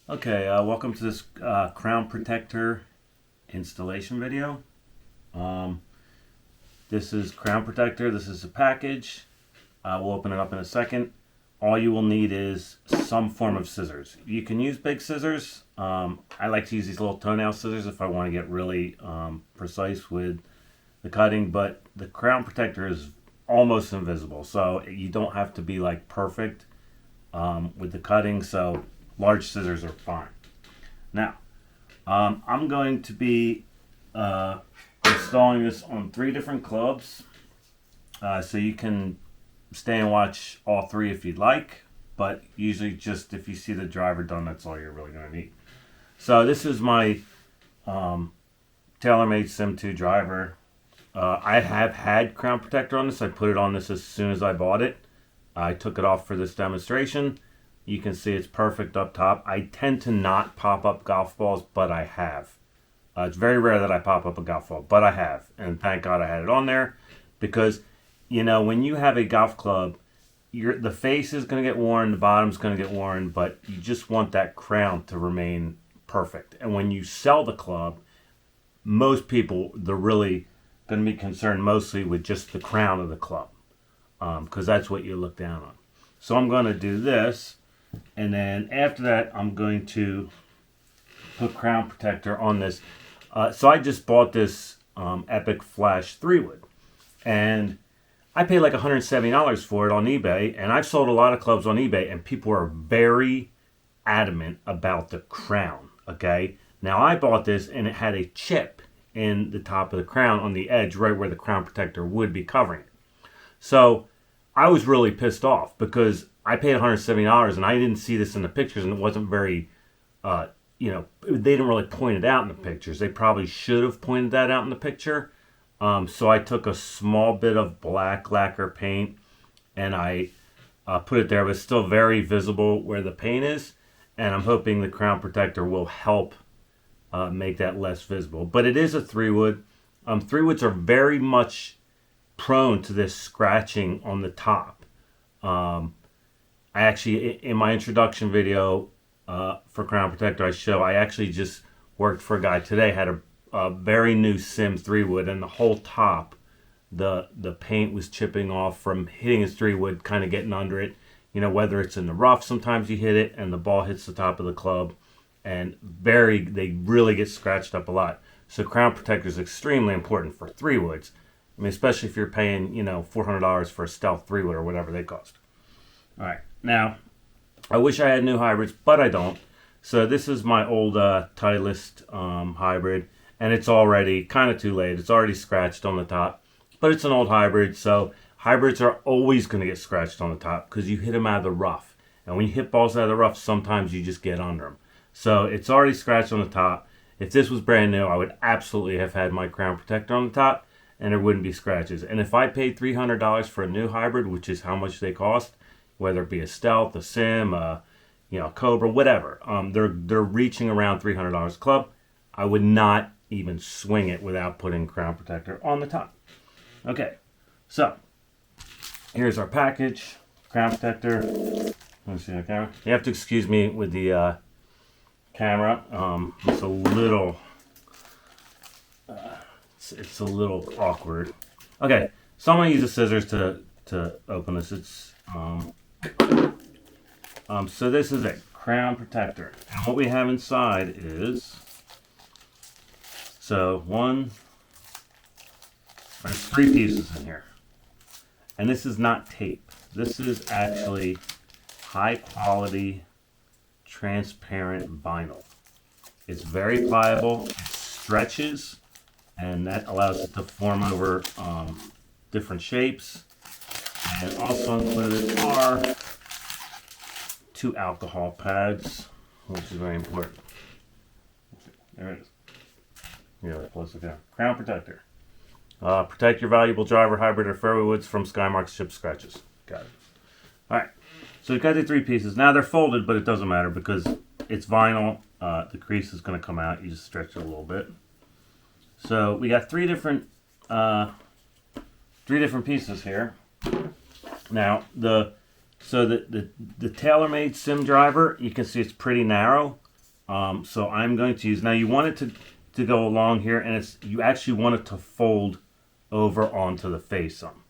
Okay, welcome to this crown protector installation video. Um, this is crown protector. This is a package. We'll open it up in a second. All you will need is some form of scissors. You can use big scissors. I like to use these little toenail scissors if I want to get really precise with the cutting, but the crown protector is almost invisible, so you don't have to be like perfect with the cutting, so large scissors are fine. Now, I'm going to be installing this on 3 different clubs, so you can stay and watch all 3 if you'd like, but usually just if you see the driver done, that's all you're really going to need. So this is my TaylorMade Sim 2 driver. I have had crown protector on this. I put it on this as soon as I bought it. I took it off for this demonstration. You can see it's perfect up top. I tend to not pop up golf balls, but I have. It's very rare that I pop up a golf ball, but I have. And thank God I had it on there because, you know, when you have a golf club, the face is going to get worn, the bottom's going to get worn, but you just want that crown to remain perfect. And when you sell the club, most people, they're really going to be concerned mostly with just the crown of the club because that's what you look down on. So I'm going to do this. And then after that, I'm going to put crown protector on this. So I just bought this Epic Flash 3-wood. And I paid like $170 for it on eBay. And I've sold a lot of clubs on eBay. And people are very adamant about the crown. Okay. Now I bought this and it had a chip in the top of the crown on the edge, right where the crown protector would be covering it. So I was really pissed off because I paid $170 and I didn't see this in the pictures, and it wasn't very, they didn't really point it out in the pictures. They probably should have pointed that out in the picture. So I took a small bit of black lacquer paint and I put it there, but it's still very visible where the paint is. And I'm hoping the crown protector will help make that less visible. But it is a 3-wood. 3-woods are very much prone to this scratching on the top. I actually, in my introduction video for crown protector, I actually just worked for a guy today, had a very new Sim 3-wood, and the whole top, the paint was chipping off from hitting his 3-wood, kind of getting under it. You know, whether it's in the rough, sometimes you hit it and the ball hits the top of the club, and they really get scratched up a lot. So crown protector is extremely important for 3-woods. I mean, especially if you're paying, $400 for a Stealth 3-wood or whatever they cost. All right. Now, I wish I had new hybrids, but I don't. So this is my old Titleist hybrid, and it's already kind of too late. It's already scratched on the top, but it's an old hybrid, so hybrids are always going to get scratched on the top because you hit them out of the rough. And when you hit balls out of the rough, sometimes you just get under them. So it's already scratched on the top. If this was brand new, I would absolutely have had my crown protector on the top, and there wouldn't be scratches. And if I paid $300 for a new hybrid, which is how much they cost, whether it be a Stealth, a Sim, a Cobra, whatever, they're reaching around $300 club. I would not even swing it without putting crown protector on the top. Okay, so here's our package, crown protector. Let me see the camera. You have to excuse me with the camera. It's a little, it's a little awkward. Okay, so I'm gonna use the scissors to open this. It's so this is a crown protector. And what we have inside is, there's 3 pieces in here. And this is not tape. This is actually high quality transparent vinyl. It's very pliable, it stretches, and that allows it to form over different shapes. And also included are 2 alcohol pads, which is very important. There it is. Yeah, close it down. Crown protector. Protect your valuable driver, hybrid, or fairway woods from sky marks, chip scratches. Got it. All right. So we've got the 3 pieces. Now they're folded, but it doesn't matter because it's vinyl. The crease is going to come out. You just stretch it a little bit. So we got 3 different pieces here. Now the TaylorMade Sim driver, you can see it's pretty narrow. So I'm going to use, now you want it to go along here, and you actually want it to fold over onto the face some.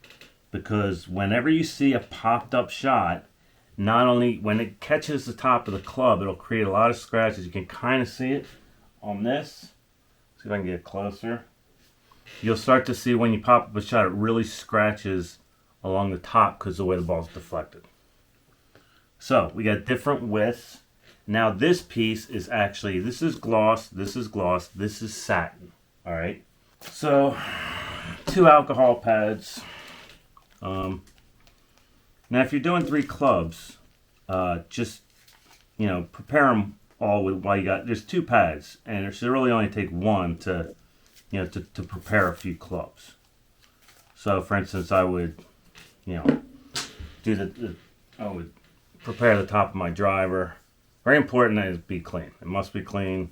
Because whenever you see a popped up shot, not only when it catches the top of the club, it'll create a lot of scratches. You can kind of see it on this. See if I can get closer. You'll start to see when you pop up a shot, it really scratches along the top because of the way the ball's deflected. So we got different widths. Now this piece is actually, this is gloss, this is gloss, this is satin. All right. So 2 alcohol pads. Now if you're doing 3 clubs, just, prepare them all with what you got. There's 2 pads, and it should really only take 1 to prepare a few clubs. So for instance, I would, I would prepare the top of my driver. Very important that it be clean. It must be clean.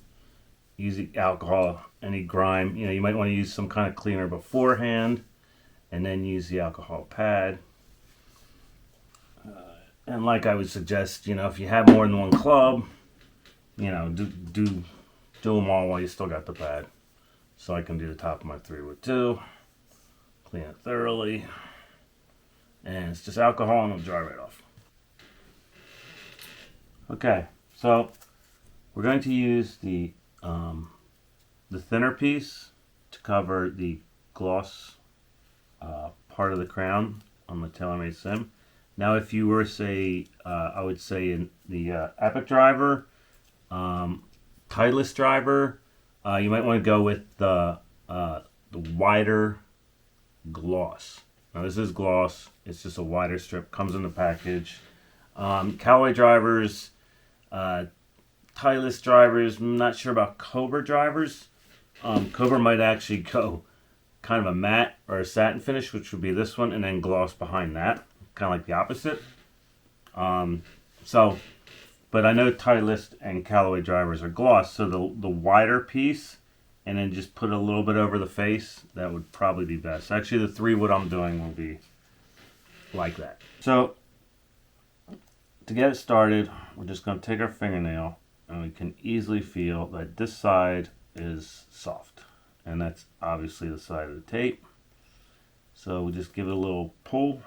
Use the alcohol, any grime. You might want to use some kind of cleaner beforehand, and then use the alcohol pad. And like I would suggest, if you have more than 1 club, do them all while you still got the pad. So I can do the top of my 3 with 2. Clean it thoroughly. And it's just alcohol, and it'll dry right off. Okay, so we're going to use the thinner piece to cover the gloss part of the crown on the TaylorMade Sim. Now, if you were, say, I would say in the Epic driver, Titleist driver, you might want to go with the wider gloss. Now, this is gloss. It's just a wider strip. Comes in the package. Callaway drivers, Titleist drivers. I'm not sure about Cobra drivers. Cobra might actually go kind of a matte or a satin finish, which would be this one, and then gloss behind that. Kind of like the opposite. But I know Titleist and Callaway drivers are gloss, so the wider piece, and then just put a little bit over the face, that would probably be best. Actually, the 3 what I'm doing will be like that. So, to get it started, we're just going to take our fingernail, and we can easily feel that this side is soft. And that's obviously the side of the tape. So we just give it a little pull,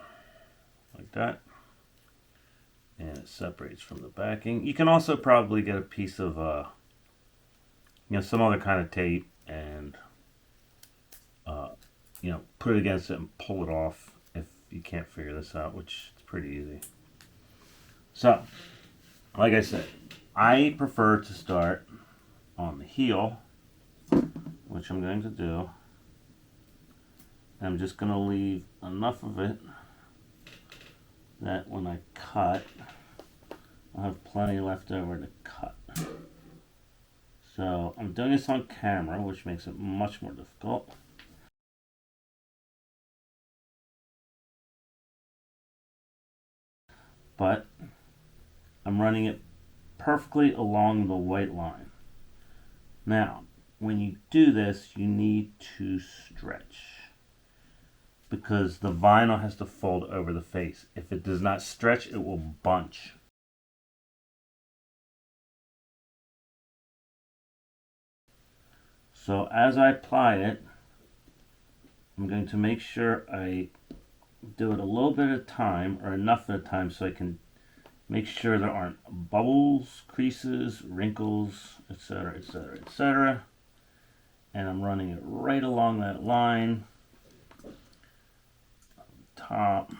like that. And it separates from the backing. You can also probably get a piece of, some other kind of tape and, put it against it and pull it off if you can't figure this out, which is pretty easy. So, like I said, I prefer to start on the heel, which I'm going to do. I'm just going to leave enough of it that when I cut, I'll have plenty left over to cut. So I'm doing this on camera, which makes it much more difficult. But I'm running it perfectly along the white line. Now, when you do this, you need to stretch, because the vinyl has to fold over the face. If it does not stretch, it will bunch. So as I apply it, I'm going to make sure I do it a little bit at a time, or enough at a time, so I can make sure there aren't bubbles, creases, wrinkles, etc., etc., etc. And I'm running it right along that line. Top.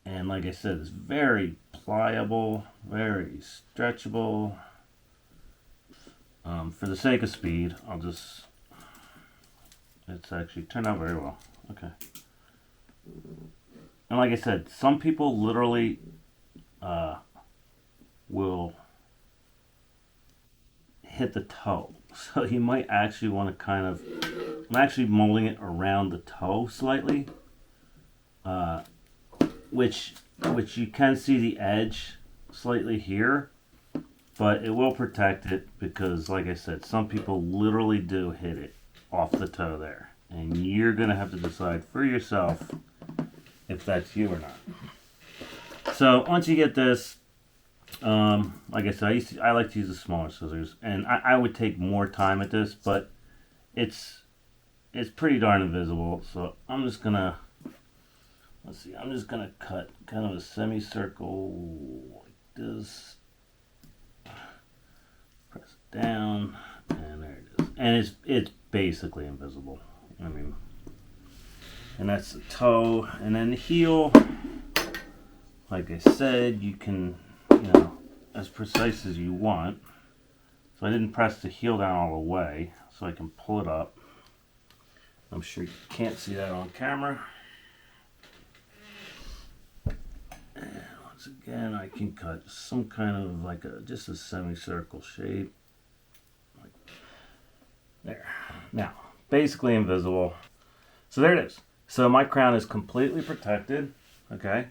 And like I said, it's very pliable, very stretchable. For the sake of speed, it's actually turned out very well. Okay. And like I said, some people literally will hit the toe. So you might actually want to I'm actually molding it around the toe slightly, which you can see the edge slightly here, but it will protect it because, like I said, some people literally do hit it off the toe there, and you're going to have to decide for yourself if that's you or not. So once you get this, Like I said, I like to use the smaller scissors, and I would take more time at this, but it's pretty darn invisible. So I'm just gonna, let's see, I'm just gonna cut kind of a semicircle like this. Press it down, and there it is. And it's basically invisible. I mean, and that's the toe, and then the heel. Like I said, you can, as precise as you want. So I didn't press the heel down all the way, so I can pull it up. I'm sure you can't see that on camera. And once again, I can cut some kind of like just a semicircle shape. Like there. Now, basically invisible. So there it is. So my crown is completely protected. Okay.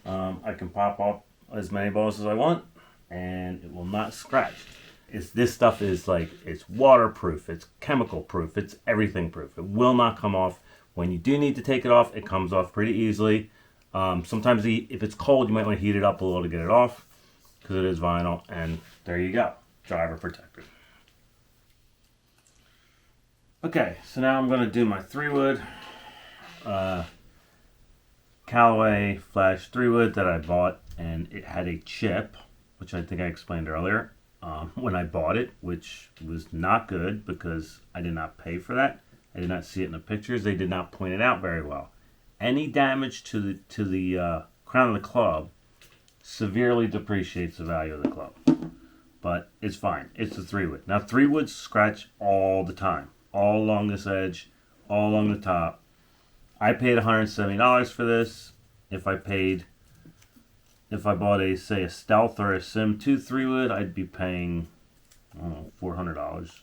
I can pop off as many balls as I want, and it will not scratch. This stuff is like, it's waterproof, it's chemical proof, it's everything proof. It will not come off. When you do need to take it off, it comes off pretty easily. Sometimes if it's cold, you might want to heat it up a little to get it off, because it is vinyl. And there you go, driver protector. Okay, so now I'm going to do my 3-wood. Callaway Flash 3-wood that I bought, and it had a chip, which I think I explained earlier when I bought it, which was not good because I did not pay for that. I did not see it in the pictures. They did not point it out very well. Any damage to the crown of the club severely depreciates the value of the club, but it's fine. It's a 3-wood. Now 3-woods scratch all the time, all along this edge, all along the top. I paid $170 for this. If I bought a Stealth or a Sim 2 3-wood, I'd be paying, I don't know, $400.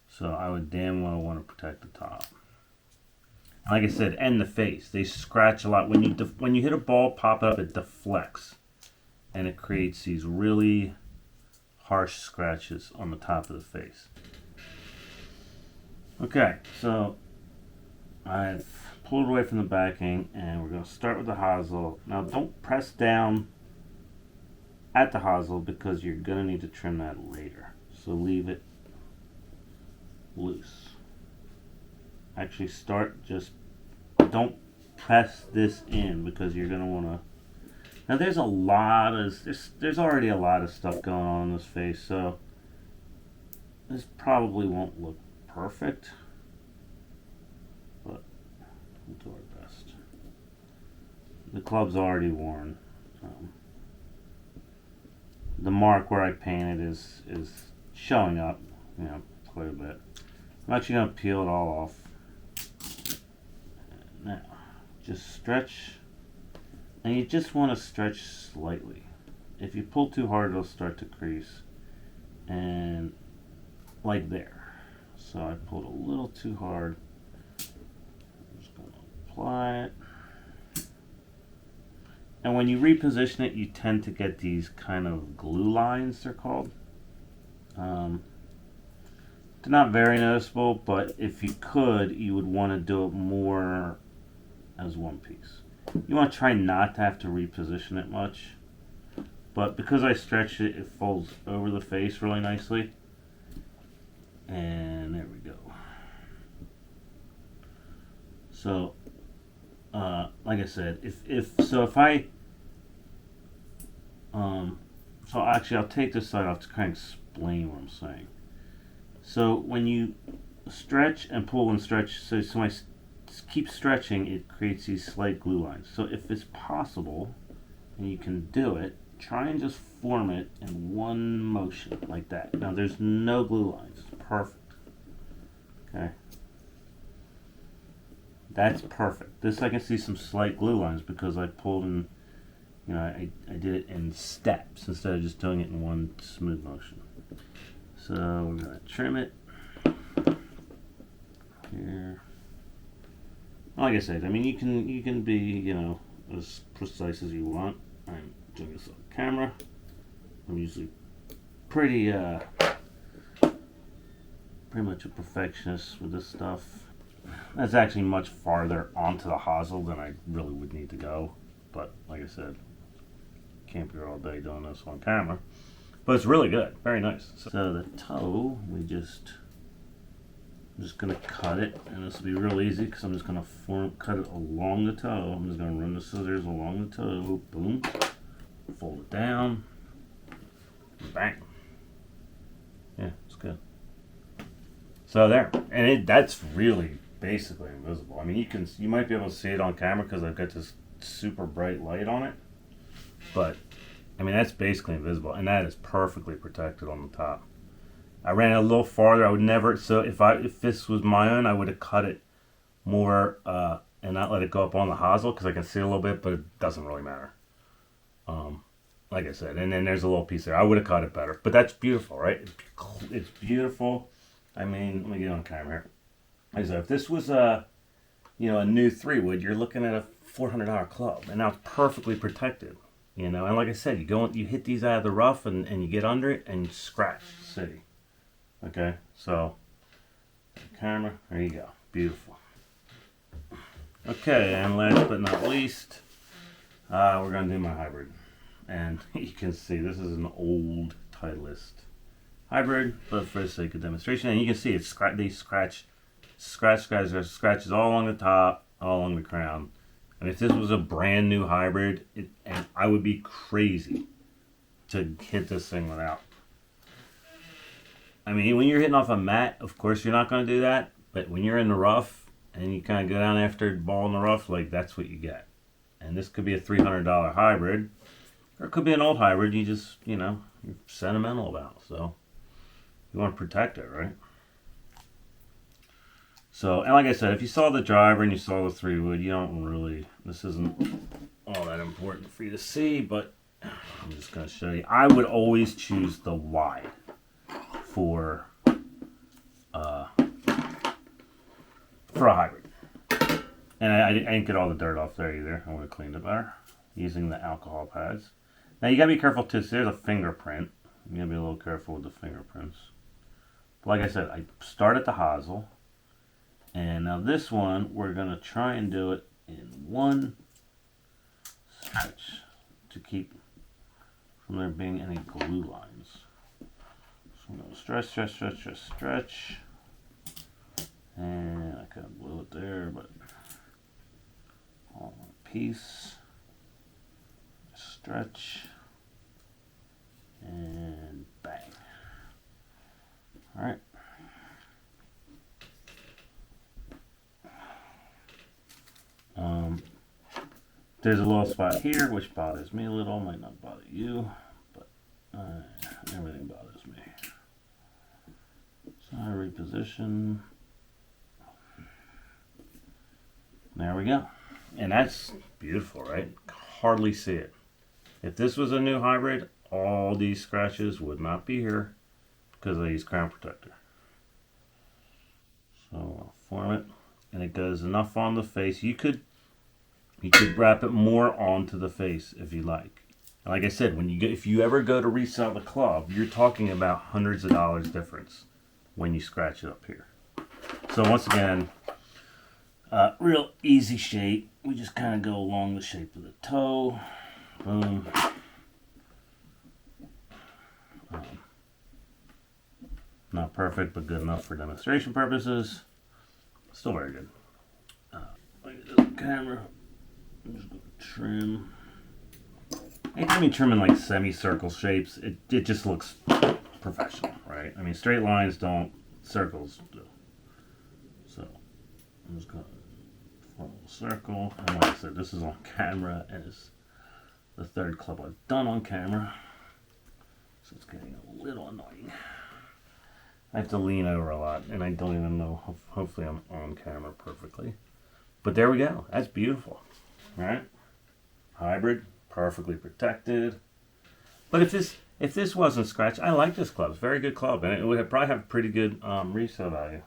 So I would damn well want to protect the top. Like I said, and the face. They scratch a lot. When you hit a ball, pop up, it deflects. And it creates these really harsh scratches on the top of the face. Okay, so I've pulled away from the backing, and we're going to start with the hosel. Now don't press down at the hosel because you're going to need to trim that later. So leave it loose. Actually don't press this in because you're going to want to. Now there's already a lot of stuff going on in this face, so this probably won't look perfect. We'll do our best. The club's already worn. The mark where I painted is showing up, quite a bit. I'm actually going to peel it all off. Now, just stretch, and you just want to stretch slightly. If you pull too hard, it'll start to crease, and like there. So I pulled a little too hard. Apply it. And when you reposition it, you tend to get these kind of glue lines, they're called. They're not very noticeable, but if you could, you would want to do it more as one piece. You want to try not to have to reposition it much, but because I stretched it, it folds over the face really nicely. And there we go. So like I said, so actually I'll take this side off to kind of explain what I'm saying. So when you stretch and pull and stretch, so when I keep stretching, it creates these slight glue lines. So if it's possible, and you can do it, try and just form it in one motion like that. Now there's no glue lines. It's perfect. Okay. That's perfect. This I can see some slight glue lines because I pulled in, I did it in steps instead of just doing it in one smooth motion. So we're going to trim it here. Like I said, I mean you can be, as precise as you want. I'm doing this on camera. I'm usually pretty much a perfectionist with this stuff. That's actually much farther onto the hosel than I really would need to go. But like I said, can't be here all day doing this on camera. But it's really good. Very nice. So the toe, I'm just going to cut it. And this will be real easy because I'm just going to cut it along the toe. I'm just going to run the scissors along the toe. Boom. Fold it down. Bang. Yeah, it's good. So there. And that's really basically invisible. I mean, you might be able to see it on camera because I've got this super bright light on it. But I mean, that's basically invisible, and that is perfectly protected on the top. I ran it a little farther. I would never. So if this was my own, I would have cut it more and not let it go up on the hosel because I can see a little bit, but it doesn't really matter. Like I said, and then there's a little piece there. I would have cut it better, but that's beautiful, right? It's beautiful. I mean, let me get on camera here. Like I said, if this was a new 3-wood, you're looking at a $400 club, and now it's perfectly protected. And like I said, you hit these out of the rough and you get under it and you scratch the city. Okay, so camera, there you go. Beautiful. Okay, and last but not least, we're going to do my hybrid. And you can see this is an old Titleist hybrid, but for the sake of demonstration, and you can see it's scratches all along the top, all along the crown. And if this was a brand new hybrid, and I would be crazy to hit this thing without. I mean, when you're hitting off a mat, of course you're not going to do that. But when you're in the rough and you kind of go down after the ball in the rough, like that's what you get. And this could be a $300 hybrid, or it could be an old hybrid you just, you're sentimental about. So you want to protect it, right? So, and like I said, if you saw the driver and you saw the 3-wood, this isn't all that important for you to see, but I'm just going to show you. I would always choose the wide for a hybrid. And I didn't get all the dirt off there either. I would have cleaned it better using the alcohol pads. Now you got to be careful too. So there's a fingerprint. You got to be a little careful with the fingerprints. But like I said, I start at the hosel. And now this one, we're going to try and do it in one stretch to keep from there being any glue lines. So I'm going to stretch. And I kind of blew it there, but all in one piece. Stretch. And bang. All right. There's a little spot here which bothers me a little, might not bother you, but everything bothers me. So I reposition. There we go. And that's beautiful, right? Hardly see it. If this was a new hybrid, all these scratches would not be here because I use crown protector. So I'll form it, and it goes enough on the face. You could wrap it more onto the face if you like. And like I said, if you ever go to resell the club, you're talking about hundreds of dollars difference when you scratch it up here. So once again, real easy shape. We just kind of go along the shape of the toe. Boom. Not perfect, but good enough for demonstration purposes. Still very good. Look at this camera. I'm just going to trim. Anytime you trim in like semicircle shapes, it just looks professional, right? I mean, straight lines don't, circles do. So I'm just going to form a circle. And like I said, this is on camera, and it's the third club I've done on camera. So it's getting a little annoying. I have to lean over a lot, and I don't even know. Hopefully I'm on camera perfectly. But there we go. That's beautiful. All right? Hybrid, perfectly protected. But if this wasn't scratched, I like this club. It's a very good club, and it would probably have pretty good resale value.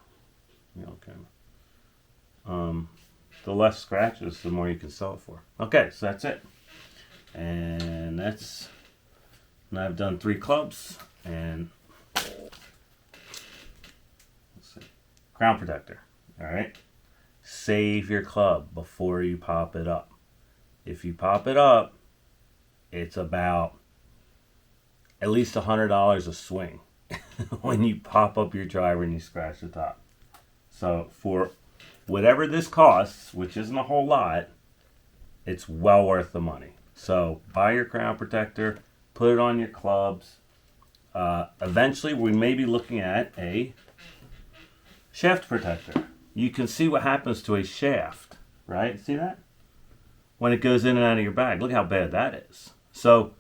The less scratches, the more you can sell it for. Okay, so that's it. And that's, now I've done 3 clubs, and let's see, crown protector. All right, save your club before you pop it up. If you pop it up, it's about at least $100 a swing when you pop up your driver and you scratch the top. So for whatever this costs, which isn't a whole lot, it's well worth the money. So buy your crown protector, put it on your clubs. Eventually, we may be looking at a shaft protector. You can see what happens to a shaft, right? See that? When it goes in and out of your bag. Look how bad that is. So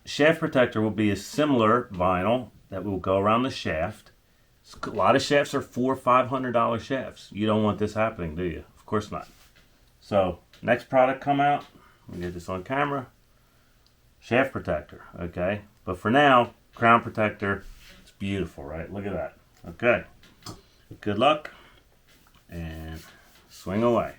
shaft protector will be a similar vinyl that will go around the shaft. A lot of shafts are $400 or $500 shafts. You don't want this happening, do you? Of course not. So next product come out. Let me get this on camera. Shaft protector, okay? But for now, crown protector. It's beautiful, right? Look at that. Okay. Good luck and swing away.